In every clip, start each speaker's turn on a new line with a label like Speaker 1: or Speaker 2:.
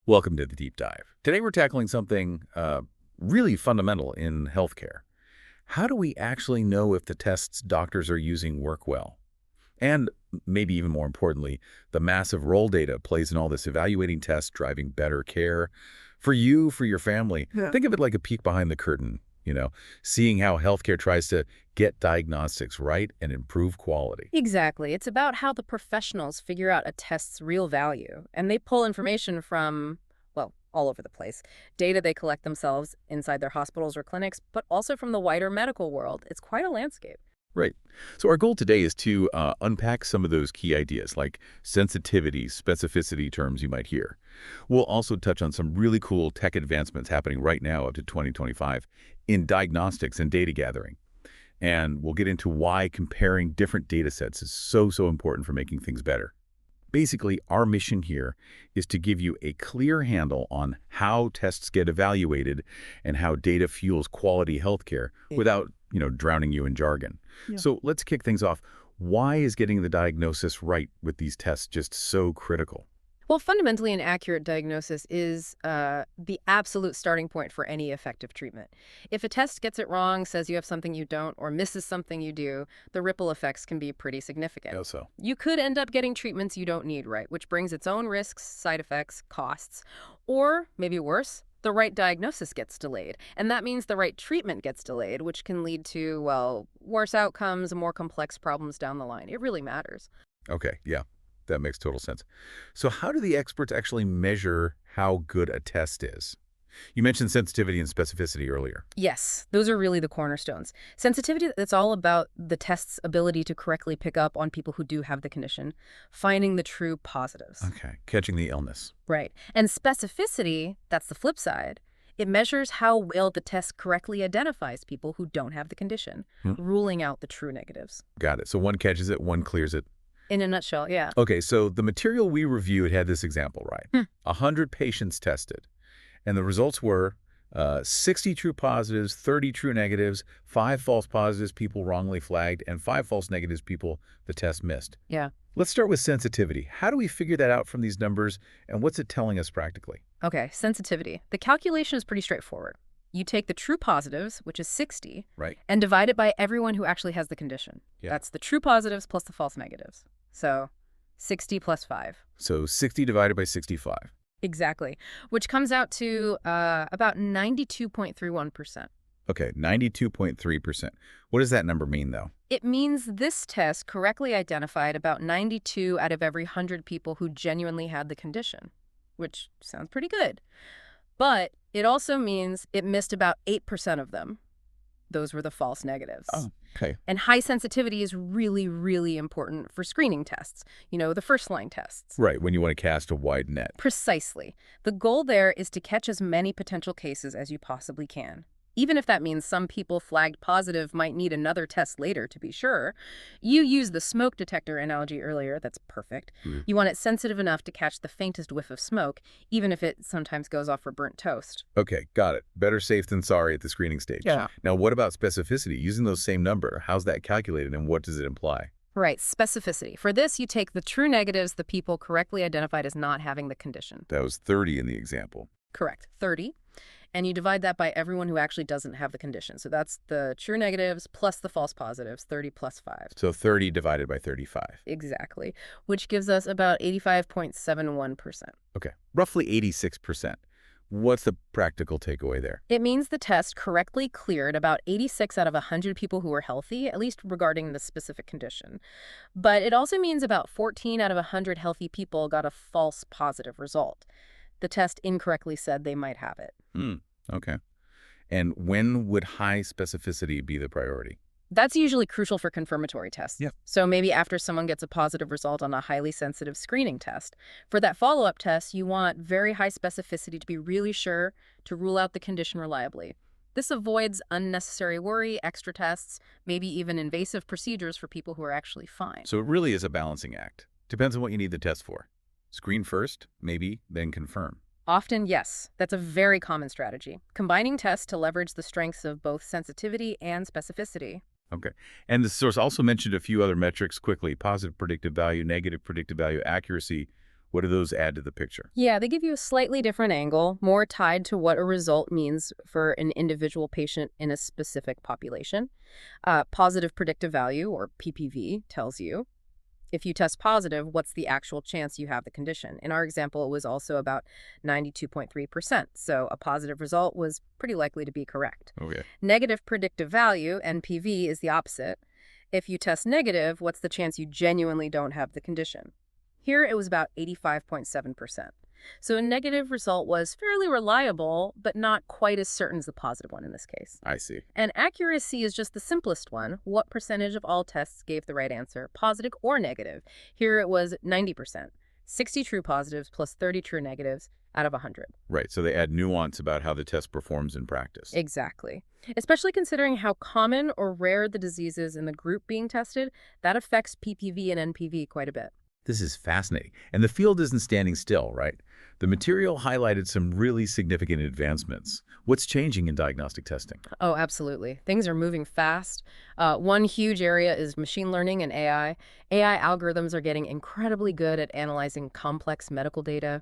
Speaker 1: Welcome to the Deep Dive. Today we're tackling something really fundamental in healthcare. How do we actually know if the tests doctors are using work well? And maybe even more importantly, the massive role data plays in all this, evaluating tests, driving better care for you, for your family.
Speaker 2: Yeah.
Speaker 1: Think of it like a peek behind the curtain, seeing how healthcare tries to get diagnostics right and improve quality.
Speaker 2: Exactly. It's about how the professionals figure out a test's real value, and they pull information from, well, all over the place. Data they collect themselves inside their hospitals or clinics, but also from the wider medical world. It's quite a landscape.
Speaker 1: Right. So our goal today is to unpack some of those key ideas like sensitivity, specificity terms you might hear. We'll also touch on some really cool tech advancements happening right now up to 2025 in diagnostics and data gathering. And we'll get into why comparing different data sets is so important for making things better. Basically, our mission here is to give you a clear handle on how tests get evaluated and how data fuels quality healthcare without, drowning you in jargon.
Speaker 2: Yeah.
Speaker 1: So let's kick things off. Why is getting the diagnosis right with these tests just so critical?
Speaker 2: Well, fundamentally, an accurate diagnosis is the absolute starting point for any effective treatment. If a test gets it wrong, says you have something you don't, or misses something you do, the ripple effects can be pretty significant.
Speaker 1: How so?
Speaker 2: You could end up getting treatments you don't need, right, which brings its own risks, side effects, costs. Or, maybe worse, the right diagnosis gets delayed. And that means the right treatment gets delayed, which can lead to, well, worse outcomes, more complex problems down the line. It really matters.
Speaker 1: Okay, yeah. That makes total sense. So how do the experts actually measure how good a test is? You mentioned sensitivity and specificity earlier.
Speaker 2: Yes, those are really the cornerstones. Sensitivity, that's all about the test's ability to correctly pick up on people who do have the condition, finding the true positives.
Speaker 1: Okay, catching the illness.
Speaker 2: Right. And specificity, that's the flip side. It measures how well the test correctly identifies people who don't have the condition, ruling out the true negatives.
Speaker 1: Got it. So one catches it, one clears it.
Speaker 2: In a nutshell, yeah.
Speaker 1: Okay, so the material we reviewed had this example, right? 100 patients tested, and the results were 60 true positives, 30 true negatives, 5 false positives, people wrongly flagged, and 5 false negatives, people the test missed.
Speaker 2: Yeah.
Speaker 1: Let's start with sensitivity. How do we figure that out from these numbers, and what's it telling us practically?
Speaker 2: Okay, sensitivity. The calculation is pretty straightforward. You take the true positives, which is 60,
Speaker 1: Right.
Speaker 2: and divide it by everyone who actually has the condition.
Speaker 1: Yeah.
Speaker 2: That's the true positives plus the false negatives. So 60 plus 5.
Speaker 1: So 60 divided by 65.
Speaker 2: Exactly. Which comes out to about 92.31%.
Speaker 1: Okay, 92.3%. What does that number mean, though?
Speaker 2: It means this test correctly identified about 92 out of every 100 people who genuinely had the condition, which sounds pretty good. But it also means it missed about 8% of them. Those were the false negatives.
Speaker 1: Oh, okay.
Speaker 2: And high sensitivity is really important for screening tests, the first-line tests.
Speaker 1: Right, when you want to cast a wide net.
Speaker 2: Precisely. The goal there is to catch as many potential cases as you possibly can. Even if that means some people flagged positive might need another test later to be sure. You used the smoke detector analogy earlier. That's perfect. You want it sensitive enough to catch the faintest whiff of smoke, even if it sometimes goes off for burnt toast.
Speaker 1: Okay, got it. Better safe than sorry at the screening stage.
Speaker 2: Yeah.
Speaker 1: Now, what about specificity? Using those same number, how's that calculated and what does it imply?
Speaker 2: Right, specificity. For this, you take the true negatives, the people correctly identified as not having the condition.
Speaker 1: That was 30 in the example.
Speaker 2: Correct, 30. And you divide that by everyone who actually doesn't have the condition. So that's the true negatives plus the false positives, 30 plus 5.
Speaker 1: So 30 divided by 35.
Speaker 2: Exactly, which gives us about 85.71%.
Speaker 1: Okay, roughly 86%. What's the practical takeaway there?
Speaker 2: It means the test correctly cleared about 86 out of 100 people who were healthy, at least regarding the specific condition. But it also means about 14 out of 100 healthy people got a false positive result. The test incorrectly said they might have it.
Speaker 1: Okay. And when would high specificity be the priority?
Speaker 2: That's usually crucial for confirmatory tests.
Speaker 1: Yeah.
Speaker 2: So maybe after someone gets a positive result on a highly sensitive screening test. For that follow-up test, you want very high specificity to be really sure to rule out the condition reliably. This avoids unnecessary worry, extra tests, maybe even invasive procedures for people who are actually fine.
Speaker 1: So it really is a balancing act. Depends on what you need the test for. Screen first, maybe, then confirm.
Speaker 2: Often, yes. That's a very common strategy. Combining tests to leverage the strengths of both sensitivity and specificity.
Speaker 1: Okay. And the source also mentioned a few other metrics quickly: positive predictive value, negative predictive value, accuracy. What do those add to the picture?
Speaker 2: Yeah, they give you a slightly different angle, more tied to what a result means for an individual patient in a specific population. Positive predictive value, or PPV, tells you if you test positive, what's the actual chance you have the condition? In our example, it was also about 92.3%, so a positive result was pretty likely to be correct.
Speaker 1: Okay.
Speaker 2: Negative predictive value, NPV, is the opposite. If you test negative, what's the chance you genuinely don't have the condition? Here, it was about 85.7%. So a negative result was fairly reliable, but not quite as certain as the positive one in this case.
Speaker 1: I see.
Speaker 2: And accuracy is just the simplest one. What percentage of all tests gave the right answer, positive or negative? Here it was 90%. 60 true positives plus 30 true negatives out of 100.
Speaker 1: Right, so they add nuance about how the test performs in practice.
Speaker 2: Exactly. Especially considering how common or rare the disease is in the group being tested, that affects PPV and NPV quite a bit.
Speaker 1: This is fascinating. And the field isn't standing still, right? The material highlighted some really significant advancements. What's changing in diagnostic testing?
Speaker 2: Oh, absolutely. Things are moving fast. One huge area is machine learning and AI. AI algorithms are getting incredibly good at analyzing complex medical data.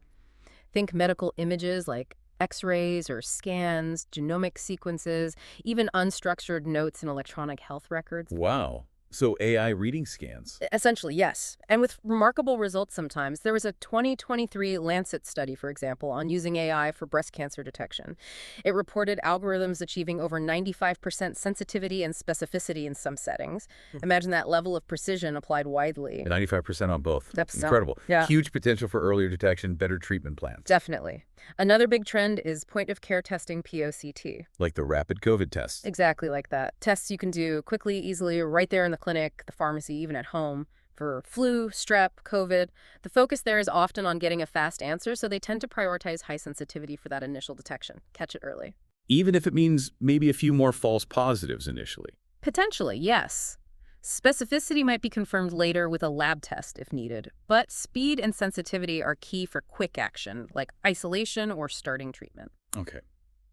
Speaker 2: Think medical images like X-rays or scans, genomic sequences, even unstructured notes in electronic health records.
Speaker 1: Wow. So AI reading scans.
Speaker 2: Essentially, yes. And with remarkable results sometimes. There was a 2023 Lancet study, for example, on using AI for breast cancer detection. It reported algorithms achieving over 95% sensitivity and specificity in some settings. Imagine that level of precision applied widely.
Speaker 1: 95% on both.
Speaker 2: That's
Speaker 1: Incredible.
Speaker 2: yeah.
Speaker 1: Huge potential for earlier detection, better treatment plans.
Speaker 2: Definitely. Another big trend is point-of-care testing, POCT.
Speaker 1: Like the rapid COVID tests.
Speaker 2: Exactly like that. Tests you can do quickly, easily, right there in the clinic, the pharmacy, even at home. For flu, strep, COVID, the focus there is often on getting a fast answer, so they tend to prioritize high sensitivity for that initial detection. Catch it early.
Speaker 1: Even if it means maybe a few more false positives initially.
Speaker 2: Potentially, yes. Specificity might be confirmed later with a lab test if needed, but speed and sensitivity are key for quick action, like isolation or starting treatment.
Speaker 1: Okay.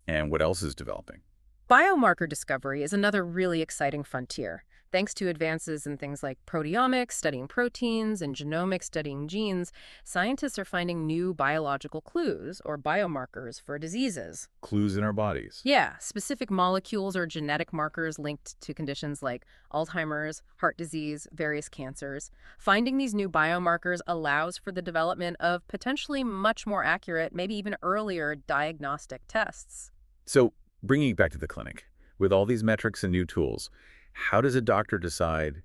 Speaker 1: And what else is developing?
Speaker 2: Biomarker discovery is another really exciting frontier. Thanks to advances in things like proteomics, studying proteins, and genomics, studying genes, scientists are finding new biological clues, or biomarkers, for diseases.
Speaker 1: Clues in our bodies.
Speaker 2: Yeah, specific molecules or genetic markers linked to conditions like Alzheimer's, heart disease, various cancers. Finding these new biomarkers allows for the development of potentially much more accurate, maybe even earlier diagnostic tests.
Speaker 1: So, bringing it back to the clinic, with all these metrics and new tools, how does a doctor decide,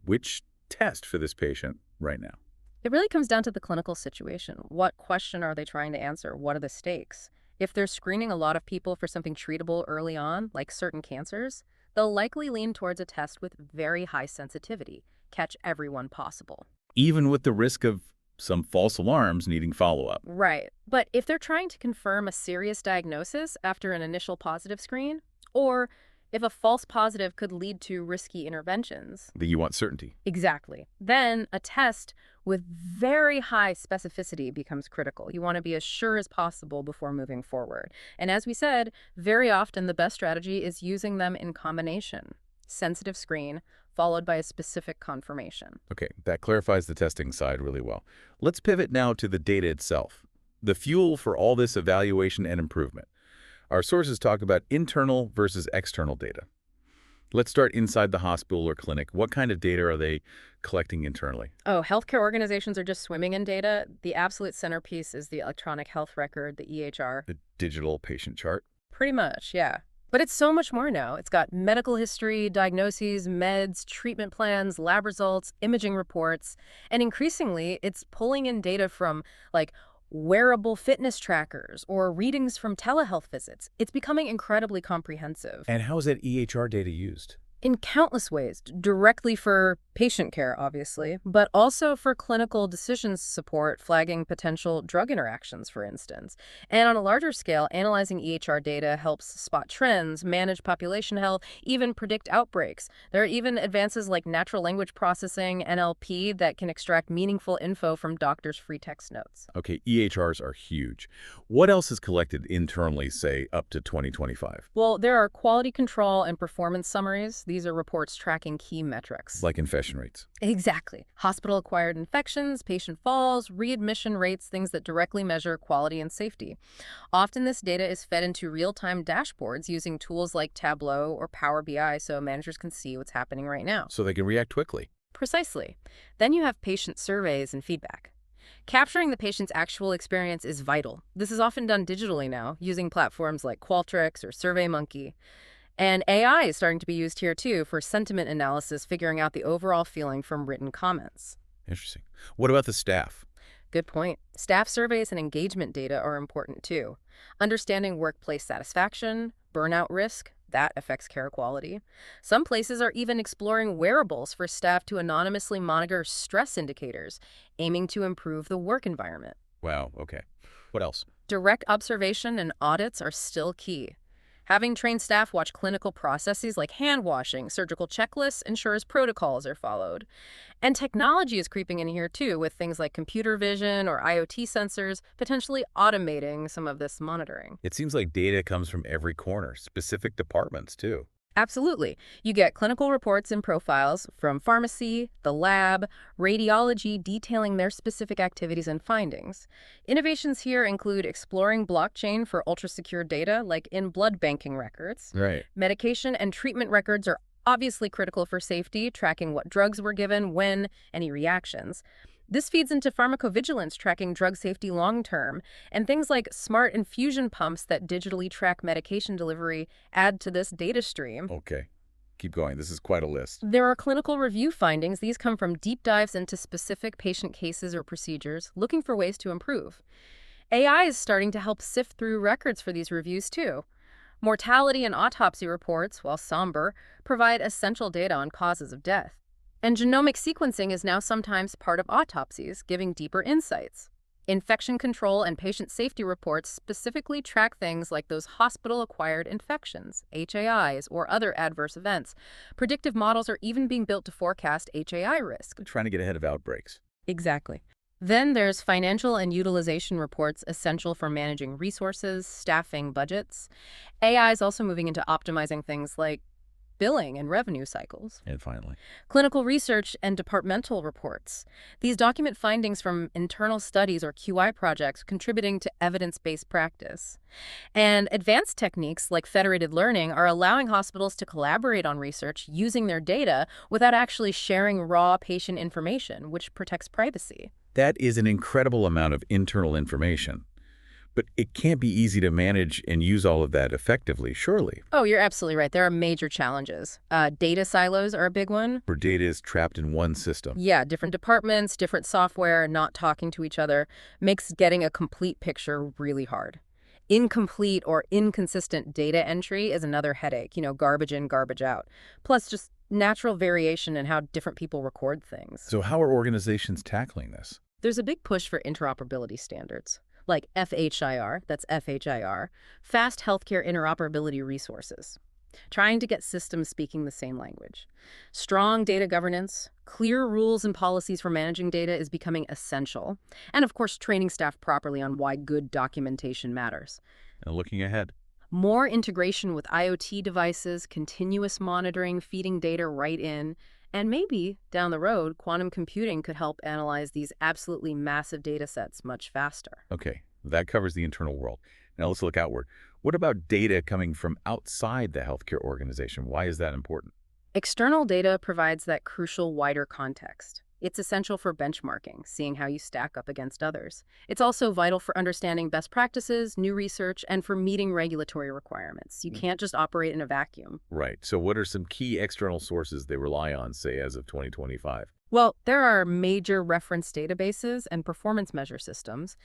Speaker 1: which test for this patient right now?
Speaker 2: It really comes down to the clinical situation. What question are they trying to answer? What are the stakes? If they're screening a lot of people for something treatable early on, like certain cancers, they'll likely lean towards a test with very high sensitivity, catch everyone possible.
Speaker 1: Even with the risk of some false alarms needing follow-up.
Speaker 2: Right. But if they're trying to confirm a serious diagnosis after an initial positive screen, or if a false positive could lead to risky interventions.
Speaker 1: That you want certainty.
Speaker 2: Exactly. Then a test with very high specificity becomes critical. You want to be as sure as possible before moving forward. And as we said, very often the best strategy is using them in combination. Sensitive screen, followed by a specific confirmation.
Speaker 1: Okay, that clarifies the testing side really well. Let's pivot now to the data itself, the fuel for all this evaluation and improvement. Our sources talk about internal versus external data. Let's start inside the hospital or clinic. What kind of data are they collecting internally?
Speaker 2: Oh, healthcare organizations are just swimming in data. The absolute centerpiece is the electronic health record, the EHR.
Speaker 1: The digital patient chart?
Speaker 2: Pretty much, yeah. But it's so much more now. It's got medical history, diagnoses, meds, treatment plans, lab results, imaging reports, and increasingly it's pulling in data from wearable fitness trackers or readings from telehealth visits. It's becoming incredibly comprehensive.
Speaker 1: And how is that EHR data used?
Speaker 2: In countless ways, directly for patient care, obviously, but also for clinical decision support, flagging potential drug interactions, for instance. And on a larger scale, analyzing EHR data helps spot trends, manage population health, even predict outbreaks. There are even advances like natural language processing, NLP, that can extract meaningful info from doctors' free text notes.
Speaker 1: Okay, EHRs are huge. What else is collected internally, say, up to 2025?
Speaker 2: Well, there are quality control and performance summaries. These are reports tracking key metrics.
Speaker 1: Like infection rates.
Speaker 2: Exactly. Hospital-acquired infections, patient falls, readmission rates, things that directly measure quality and safety. Often this data is fed into real-time dashboards using tools like Tableau or Power BI so managers can see what's happening right now.
Speaker 1: So they can react quickly.
Speaker 2: Precisely. Then you have patient surveys and feedback. Capturing the patient's actual experience is vital. This is often done digitally now, using platforms like Qualtrics or SurveyMonkey. And AI is starting to be used here too for sentiment analysis, figuring out the overall feeling from written comments.
Speaker 1: Interesting. What about the staff?
Speaker 2: Good point. Staff surveys and engagement data are important too. Understanding workplace satisfaction, burnout risk, that affects care quality. Some places are even exploring wearables for staff to anonymously monitor stress indicators, aiming to improve the work environment.
Speaker 1: Wow, okay. What else?
Speaker 2: Direct observation and audits are still key. Having trained staff watch clinical processes like hand washing, surgical checklists ensures protocols are followed. And technology is creeping in here too, with things like computer vision or IoT sensors potentially automating some of this monitoring.
Speaker 1: It seems like data comes from every corner, specific departments too.
Speaker 2: Absolutely. You get clinical reports and profiles from pharmacy, the lab, radiology detailing their specific activities and findings. Innovations here include exploring blockchain for ultra-secure data, like in blood banking records.
Speaker 1: Right.
Speaker 2: Medication and treatment records are obviously critical for safety, tracking what drugs were given, when, any reactions. This feeds into pharmacovigilance, tracking drug safety long-term, and things like smart infusion pumps that digitally track medication delivery add to this data stream.
Speaker 1: Okay. Keep going. This is quite a list.
Speaker 2: There are clinical review findings. These come from deep dives into specific patient cases or procedures, looking for ways to improve. AI is starting to help sift through records for these reviews, too. Mortality and autopsy reports, while somber, provide essential data on causes of death. And genomic sequencing is now sometimes part of autopsies, giving deeper insights. Infection control and patient safety reports specifically track things like those hospital-acquired infections, HAIs, or other adverse events. Predictive models are even being built to forecast HAI risk.
Speaker 1: Trying to get ahead of outbreaks.
Speaker 2: Exactly. Then there's financial and utilization reports essential for managing resources, staffing, budgets. AI is also moving into optimizing things like billing and revenue cycles.
Speaker 1: And finally,
Speaker 2: Clinical research and departmental reports. These document findings from internal studies or QI projects contributing to evidence-based practice. And advanced techniques like federated learning are allowing hospitals to collaborate on research using their data without actually sharing raw patient information, which protects privacy.
Speaker 1: that is an incredible amount of internal information. But it can't be easy to manage and use all of that effectively, surely.
Speaker 2: Oh, you're absolutely right. There are major challenges. Data silos are a big one.
Speaker 1: Where data is trapped in one system.
Speaker 2: Yeah, different departments, different software, not talking to each other, makes getting a complete picture really hard. Incomplete or inconsistent data entry is another headache, garbage in, garbage out. Plus just natural variation in how different people record things.
Speaker 1: So how are organizations tackling this?
Speaker 2: There's a big push for interoperability standards, like FHIR, that's FHIR, Fast Healthcare Interoperability Resources, trying to get systems speaking the same language. Strong data governance, clear rules and policies for managing data is becoming essential. And of course, training staff properly on why good documentation matters.
Speaker 1: And looking ahead.
Speaker 2: More integration with IoT devices, continuous monitoring, feeding data right in, and maybe, down the road, quantum computing could help analyze these absolutely massive data sets much faster.
Speaker 1: Okay, that covers the internal world. Now let's look outward. What about data coming from outside the healthcare organization? Why is that important?
Speaker 2: External data provides that crucial wider context. It's essential for benchmarking, seeing how you stack up against others. It's also vital for understanding best practices, new research, and for meeting regulatory requirements. You can't just operate in a vacuum.
Speaker 1: Right. So what are some key external sources they rely on, say, as of 2025?
Speaker 2: Well, there are major reference databases and performance measure systems.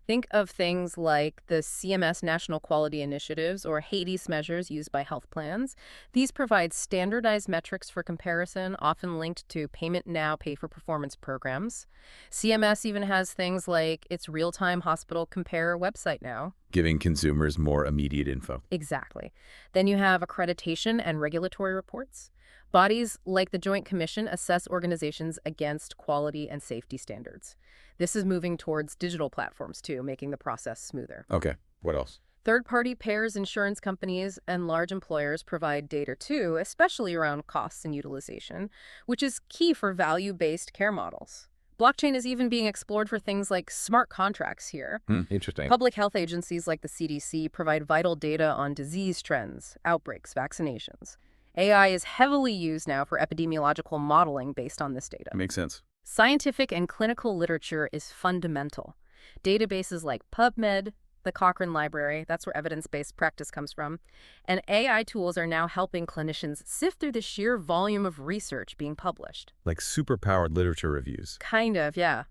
Speaker 2: Think of things like the CMS National Quality Initiatives or HADES measures used by health plans. These provide standardized metrics for comparison, often linked to payment now, pay for performance programs. CMS even has things like its real-time hospital compare website now.
Speaker 1: Giving consumers more immediate info.
Speaker 2: Exactly. Then you have accreditation and regulatory reports. Bodies like the Joint Commission assess organizations against quality and safety standards. This is moving towards digital platforms, too, making the process smoother.
Speaker 1: Okay. What else?
Speaker 2: Third-party payers, insurance companies, and large employers provide data too, especially around costs and utilization, which is key for value-based care models. Blockchain is even being explored for things like smart contracts here.
Speaker 1: Interesting.
Speaker 2: Public health agencies like the CDC provide vital data on disease trends, outbreaks, vaccinations. AI is heavily used now for epidemiological modeling based on this data.
Speaker 1: Makes sense.
Speaker 2: Scientific and clinical literature is fundamental. Databases like PubMed, the Cochrane Library, that's where evidence-based practice comes from, and AI tools are now helping clinicians sift through the sheer volume of research being published.
Speaker 1: Like super-powered literature reviews.
Speaker 2: Kind of, yeah.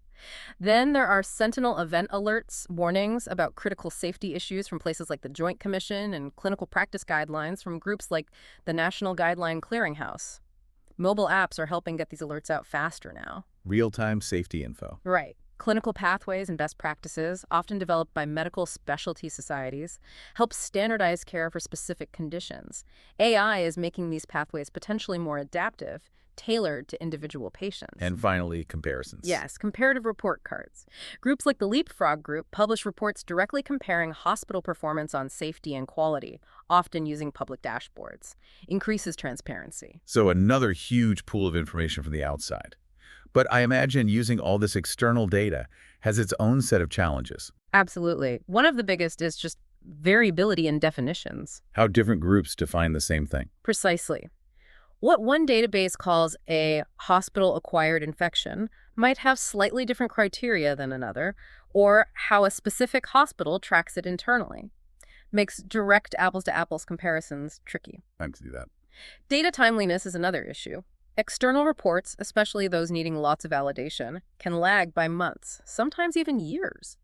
Speaker 2: Then there are sentinel event alerts, warnings about critical safety issues from places like the Joint Commission, and clinical practice guidelines from groups like the National Guideline Clearinghouse. Mobile apps are helping get these alerts out faster now.
Speaker 1: Real-time safety info.
Speaker 2: Right. Clinical pathways and best practices, often developed by medical specialty societies, help standardize care for specific conditions. AI is making these pathways potentially more adaptive, tailored to individual patients.
Speaker 1: And finally, comparisons.
Speaker 2: Yes, comparative report cards. Groups like the Leapfrog Group publish reports directly comparing hospital performance on safety and quality, often using public dashboards. Increases transparency.
Speaker 1: So another huge pool of information from the outside. But I imagine using all this external data has its own set of challenges.
Speaker 2: Absolutely. One of the biggest is just variability in definitions.
Speaker 1: How different groups define the same thing.
Speaker 2: Precisely. What one database calls a hospital-acquired infection might have slightly different criteria than another, or how a specific hospital tracks it internally. Makes direct apples-to-apples comparisons tricky.
Speaker 1: I can see that.
Speaker 2: Data timeliness is another issue. External reports, especially those needing lots of validation, can lag by months, sometimes even years.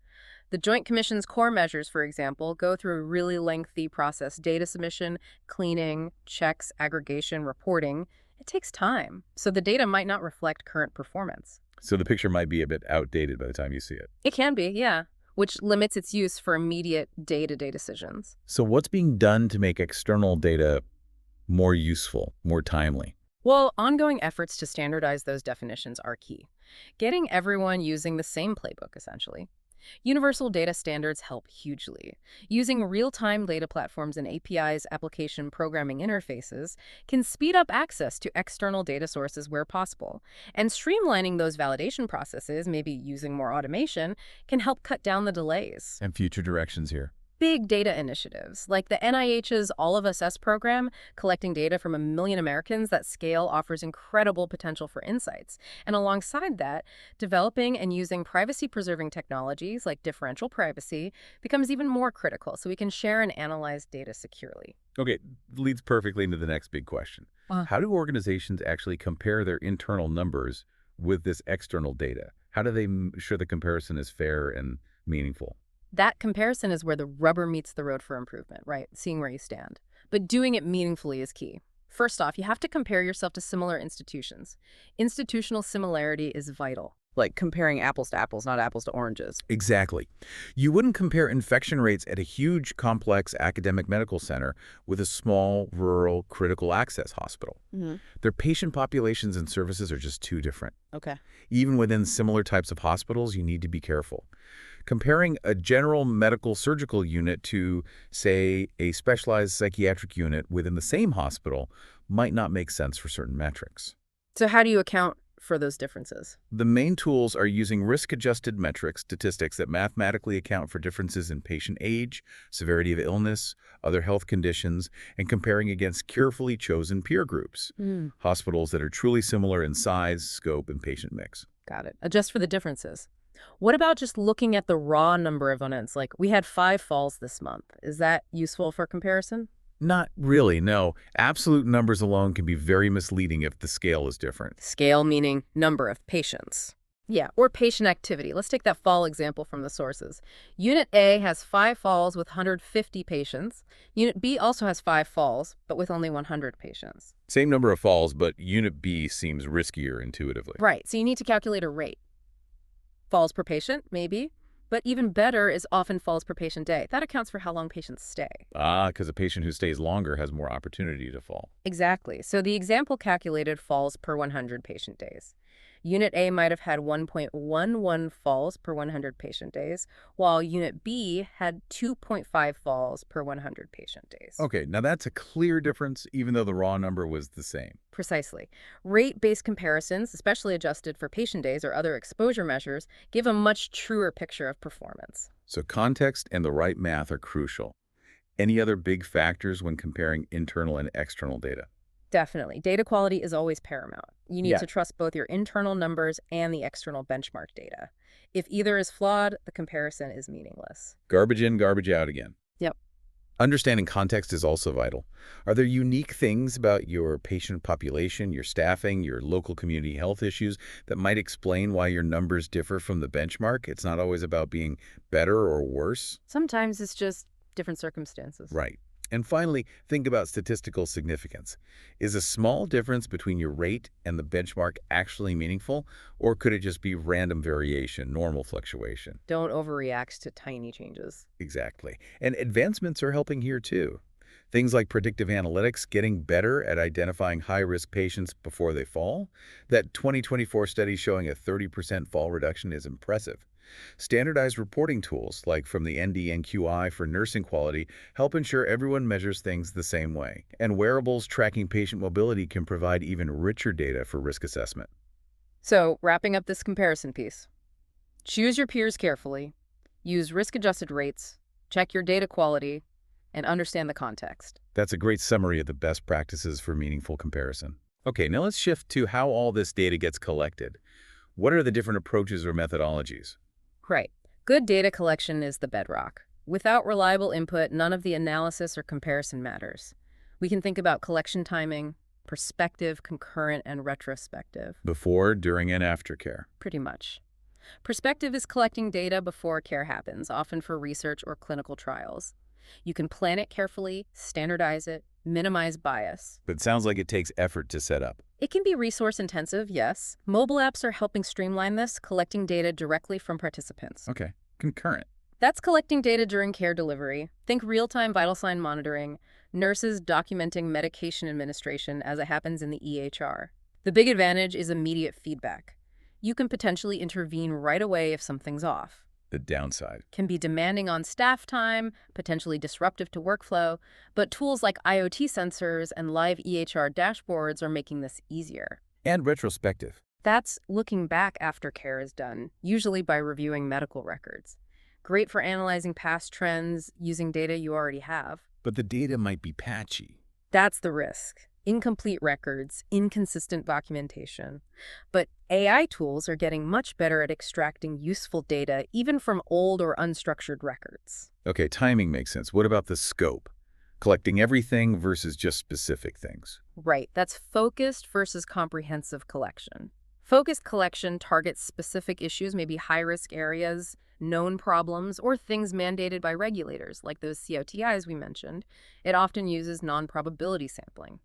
Speaker 2: The Joint Commission's core measures, for example, go through a really lengthy process: data submission, cleaning, checks, aggregation, reporting. It takes time, so the data might not reflect current performance.
Speaker 1: So the picture might be a bit outdated by the time you see it.
Speaker 2: It can be, yeah, which limits its use for immediate day-to-day decisions.
Speaker 1: So what's being done to make external data more useful, more timely?
Speaker 2: Well, ongoing efforts to standardize those definitions are key. Getting everyone using the same playbook, essentially. Universal data standards help hugely. Using real-time data platforms and APIs, application programming interfaces, can speed up access to external data sources where possible. And streamlining those validation processes, maybe using more automation, can help cut down the delays.
Speaker 1: And future directions here.
Speaker 2: Big data initiatives, like the NIH's All of Us program, collecting data from 1 million Americans that scale, offers incredible potential for insights. And alongside that, developing and using privacy-preserving technologies like differential privacy becomes even more critical, so we can share and analyze data securely.
Speaker 1: Okay, leads perfectly into the next big question. How do organizations actually compare their internal numbers with this external data? How do they ensure the comparison is fair and meaningful?
Speaker 2: That comparison is where the rubber meets the road for improvement, right? Seeing where you stand. But doing it meaningfully is key. First off, you have to compare yourself to similar institutions. Institutional similarity is vital. Like comparing apples to apples, not apples to oranges.
Speaker 1: Exactly. You wouldn't compare infection rates at a huge, complex academic medical center with a small, rural, critical access hospital. Their patient populations and services are just too different.
Speaker 2: Okay.
Speaker 1: Even within similar types of hospitals, you need to be careful. Comparing a general medical surgical unit to, say, a specialized psychiatric unit within the same hospital might not make sense for certain metrics.
Speaker 2: So how do you account for those differences?
Speaker 1: The main tools are using risk-adjusted metrics, statistics that mathematically account for differences in patient age, severity of illness, other health conditions, and comparing against carefully chosen peer groups. Hospitals that are truly similar in size, scope, and patient mix.
Speaker 2: Got it. Adjust for the differences. What about just looking at the raw number of events? Like, we had 5 falls this month. Is that useful for comparison?
Speaker 1: Not really, no. Absolute numbers alone can be very misleading if the scale is different.
Speaker 2: Scale meaning number of patients. Yeah, or patient activity. Let's take that fall example from the sources. Unit A has 5 falls with 150 patients. Unit B also has 5 falls, but with only 100 patients.
Speaker 1: Same number of falls, but Unit B seems riskier intuitively.
Speaker 2: Right, so you need to calculate a rate. Falls per patient, maybe. But even better is often falls per patient day. That accounts for how long patients stay.
Speaker 1: Because a patient who stays longer has more opportunity to fall.
Speaker 2: Exactly. So the example calculated falls per 100 patient days. Unit A might have had 1.11 falls per 100 patient days, while Unit B had 2.5 falls per 100 patient days.
Speaker 1: Okay, now that's a clear difference, even though the raw number was the same.
Speaker 2: Precisely. Rate-based comparisons, especially adjusted for patient days or other exposure measures, give a much truer picture of performance.
Speaker 1: So context and the right math are crucial. Any other big factors when comparing internal and external data?
Speaker 2: Definitely. Data quality is always paramount. You need
Speaker 1: Yeah.
Speaker 2: to trust both your internal numbers and the external benchmark data. If either is flawed, the comparison is meaningless.
Speaker 1: Garbage in, garbage out again.
Speaker 2: Yep.
Speaker 1: Understanding context is also vital. Are there unique things about your patient population, your staffing, your local community health issues that might explain why your numbers differ from the benchmark? It's not always about being better or worse.
Speaker 2: Sometimes it's just different circumstances.
Speaker 1: Right. And finally, think about statistical significance. Is a small difference between your rate and the benchmark actually meaningful, or could it just be random variation, normal fluctuation?
Speaker 2: Don't overreact to tiny changes.
Speaker 1: Exactly. And advancements are helping here too. Things like predictive analytics getting better at identifying high-risk patients before they fall. That 2024 study showing a 30% fall reduction is impressive. Standardized reporting tools, like from the NDNQI for nursing quality, help ensure everyone measures things the same way. And wearables tracking patient mobility can provide even richer data for risk assessment.
Speaker 2: So, wrapping up this comparison piece, choose your peers carefully, use risk-adjusted rates, check your data quality, and understand the context.
Speaker 1: That's a great summary of the best practices for meaningful comparison. Okay, now let's shift to how all this data gets collected. What are the different approaches or methodologies?
Speaker 2: Right. Good data collection is the bedrock. Without reliable input, none of the analysis or comparison matters. We can think about collection timing, prospective, concurrent, and retrospective.
Speaker 1: Before, during, and after care.
Speaker 2: Pretty much. Prospective is collecting data before care happens, often for research or clinical trials. You can plan it carefully, standardize it, minimize bias.
Speaker 1: But it sounds like it takes effort to set up.
Speaker 2: It can be resource intensive, yes. Mobile apps are helping streamline this, collecting data directly from participants.
Speaker 1: Okay. Concurrent.
Speaker 2: That's collecting data during care delivery. Think real-time vital sign monitoring, nurses documenting medication administration as it happens in the EHR. The big advantage is immediate feedback. You can potentially intervene right away if something's off.
Speaker 1: The downside.
Speaker 2: Can be demanding on staff time, potentially disruptive to workflow, but tools like IoT sensors and live EHR dashboards are making this easier.
Speaker 1: And retrospective.
Speaker 2: That's looking back after care is done, usually by reviewing medical records. Great for analyzing past trends using data you already have.
Speaker 1: But the data might be patchy.
Speaker 2: That's the risk. Incomplete records, inconsistent documentation. But AI tools are getting much better at extracting useful data, even from old or unstructured records.
Speaker 1: Okay, timing makes sense. What about the scope? Collecting everything versus just specific things.
Speaker 2: Right, that's focused versus comprehensive collection. Focused collection targets specific issues, maybe high-risk areas, known problems, or things mandated by regulators, like those COTIs we mentioned. It often uses non-probability sampling.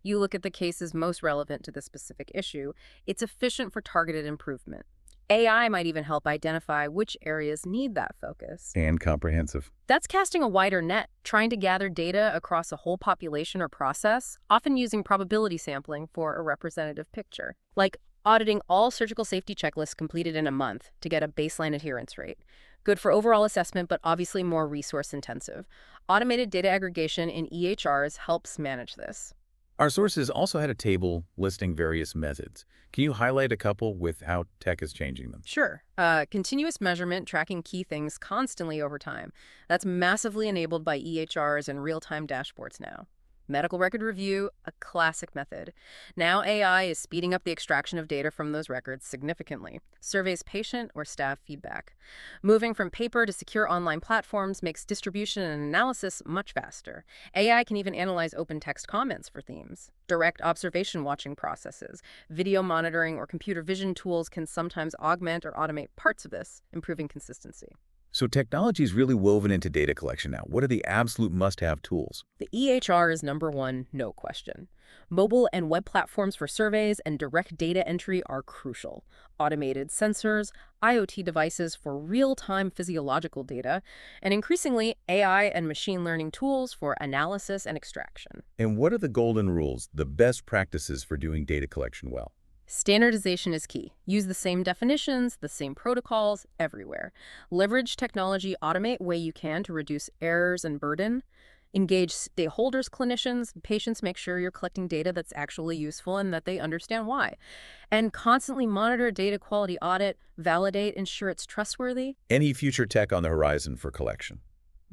Speaker 2: You look at the cases most relevant to the specific issue, it's efficient for targeted improvement. AI might even help identify which areas need that focus.
Speaker 1: And comprehensive.
Speaker 2: That's casting a wider net, trying to gather data across a whole population or process, often using probability sampling for a representative picture. Like auditing all surgical safety checklists completed in a month to get a baseline adherence rate. Good for overall assessment, but obviously more resource intensive. Automated data aggregation in EHRs helps manage this.
Speaker 1: Our sources also had a table listing various methods. Can you highlight a couple with how tech is changing them?
Speaker 2: Sure. Continuous measurement, tracking key things constantly over time. That's massively enabled by EHRs and real-time dashboards now. Medical record review, a classic method. Now AI is speeding up the extraction of data from those records significantly. Surveys patient or staff feedback. Moving from paper to secure online platforms makes distribution and analysis much faster. AI can even analyze open text comments for themes. Direct observation watching processes. Video monitoring or computer vision tools can sometimes augment or automate parts of this, improving consistency.
Speaker 1: So technology is really woven into data collection now. What are the absolute must-have tools?
Speaker 2: The EHR is number one, no question. Mobile and web platforms for surveys and direct data entry are crucial. Automated sensors, IoT devices for real-time physiological data, and increasingly AI and machine learning tools for analysis and extraction.
Speaker 1: And what are the golden rules, the best practices for doing data collection well?
Speaker 2: Standardization is key. Use the same definitions, the same protocols, everywhere. Leverage technology, automate way you can to reduce errors and burden. Engage stakeholders, clinicians, patients, make sure you're collecting data that's actually useful and that they understand why. And constantly monitor data quality audit, validate, ensure it's trustworthy.
Speaker 1: Any future tech on the horizon for collection?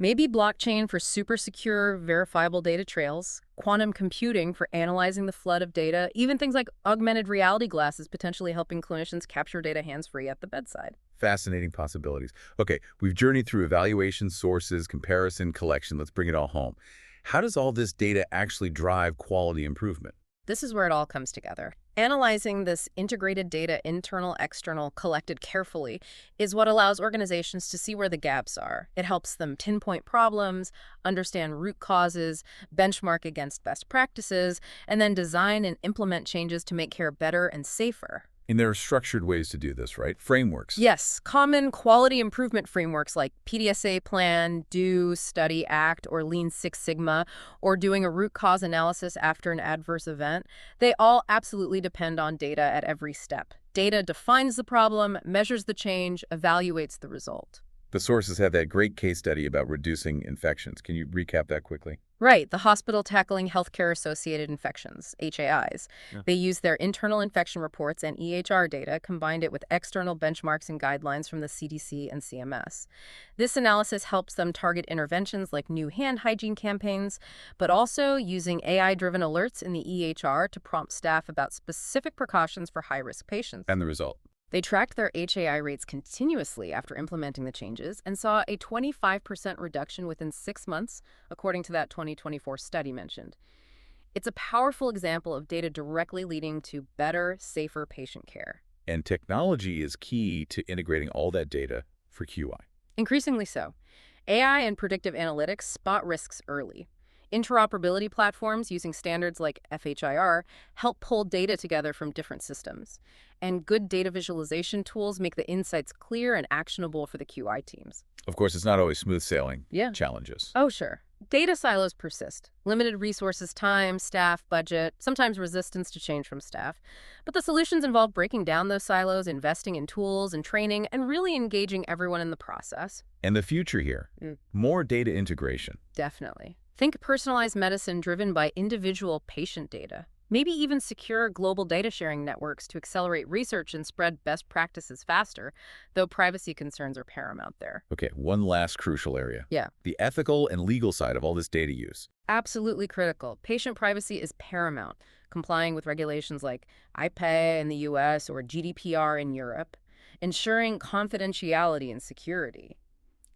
Speaker 2: Maybe blockchain for super secure, verifiable data trails, quantum computing for analyzing the flood of data, even things like augmented reality glasses potentially helping clinicians capture data hands-free at the bedside.
Speaker 1: Fascinating possibilities. Okay, we've journeyed through evaluation, sources, comparison, collection. Let's bring it all home. How does all this data actually drive quality improvement?
Speaker 2: This is where it all comes together. Analyzing this integrated data, internal, external, collected carefully, is what allows organizations to see where the gaps are. It helps them pinpoint problems, understand root causes, benchmark against best practices, and then design and implement changes to make care better and safer.
Speaker 1: And there are structured ways to do this, right? Frameworks.
Speaker 2: Yes, common quality improvement frameworks like PDSA plan, Do, Study, Act, or Lean Six Sigma, or doing a root cause analysis after an adverse event, they all absolutely depend on data at every step. Data defines the problem, measures the change, evaluates the result.
Speaker 1: The sources have that great case study about reducing infections. Can you recap that quickly?
Speaker 2: Right, the Hospital Tackling Healthcare-Associated Infections, HAIs.
Speaker 1: Yeah.
Speaker 2: They use their internal infection reports and EHR data, combined it with external benchmarks and guidelines from the CDC and CMS. This analysis helps them target interventions like new hand hygiene campaigns, but also using AI-driven alerts in the EHR to prompt staff about specific precautions for high-risk patients.
Speaker 1: And the result?
Speaker 2: They tracked their HAI rates continuously after implementing the changes and saw a 25% reduction within 6 months, according to that 2024 study mentioned. It's a powerful example of data directly leading to better, safer patient care.
Speaker 1: And technology is key to integrating all that data for QI.
Speaker 2: Increasingly so. AI and predictive analytics spot risks early. Interoperability platforms using standards like FHIR help pull data together from different systems. And good data visualization tools make the insights clear and actionable for the QI teams.
Speaker 1: Of course, it's not always smooth sailing.
Speaker 2: Yeah.
Speaker 1: Challenges.
Speaker 2: Oh, sure. Data silos persist. Limited resources, time, staff, budget, sometimes resistance to change from staff. But the solutions involve breaking down those silos, investing in tools and training, and really engaging everyone in the process.
Speaker 1: And the future here, more data integration.
Speaker 2: Definitely. Think personalized medicine driven by individual patient data. Maybe even secure global data sharing networks to accelerate research and spread best practices faster, though privacy concerns are paramount there.
Speaker 1: Okay, one last crucial area.
Speaker 2: Yeah.
Speaker 1: The ethical and legal side of all this data use.
Speaker 2: Absolutely critical. Patient privacy is paramount, complying with regulations like IPA in the US or GDPR in Europe, ensuring confidentiality and security.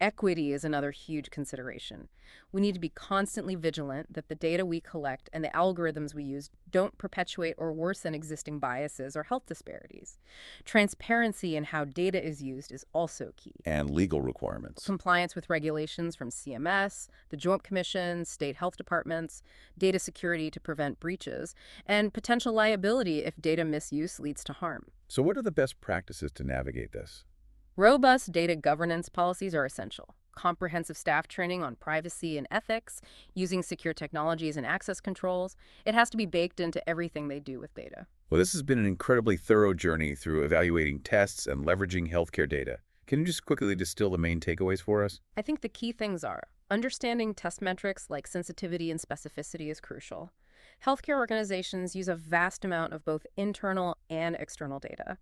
Speaker 2: Equity is another huge consideration. We need to be constantly vigilant that the data we collect and the algorithms we use don't perpetuate or worsen existing biases or health disparities. Transparency in how data is used is also key.
Speaker 1: And legal requirements.
Speaker 2: Compliance with regulations from CMS, the Joint Commission, state health departments, data security to prevent breaches, and potential liability if data misuse leads to harm.
Speaker 1: So what are the best practices to navigate this?
Speaker 2: Robust data governance policies are essential. Comprehensive staff training on privacy and ethics, using secure technologies and access controls. It has to be baked into everything they do with data.
Speaker 1: Well, this has been an incredibly thorough journey through evaluating tests and leveraging healthcare data. Can you just quickly distill the main takeaways for us?
Speaker 2: I think the key things are understanding test metrics like sensitivity and specificity is crucial. Healthcare organizations use a vast amount of both internal and external data.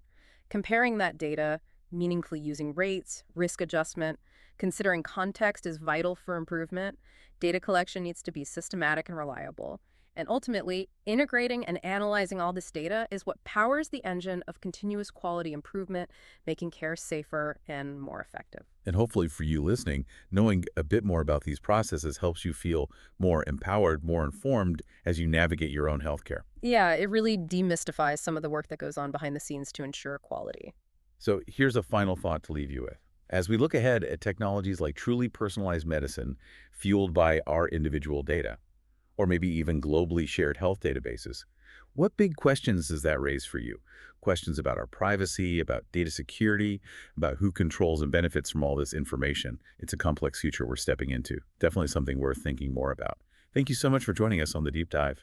Speaker 2: Comparing that data, meaningfully using rates, risk adjustment, considering context is vital for improvement. Data collection needs to be systematic and reliable. And ultimately, integrating and analyzing all this data is what powers the engine of continuous quality improvement, making care safer and more effective.
Speaker 1: And hopefully for you listening, knowing a bit more about these processes helps you feel more empowered, more informed as you navigate your own healthcare.
Speaker 2: Yeah, it really demystifies some of the work that goes on behind the scenes to ensure quality.
Speaker 1: So here's a final thought to leave you with. As we look ahead at technologies like truly personalized medicine fueled by our individual data, or maybe even globally shared health databases, what big questions does that raise for you? Questions about our privacy, about data security, about who controls and benefits from all this information. It's a complex future we're stepping into. Definitely something worth thinking more about. Thank you so much for joining us on The Deep Dive.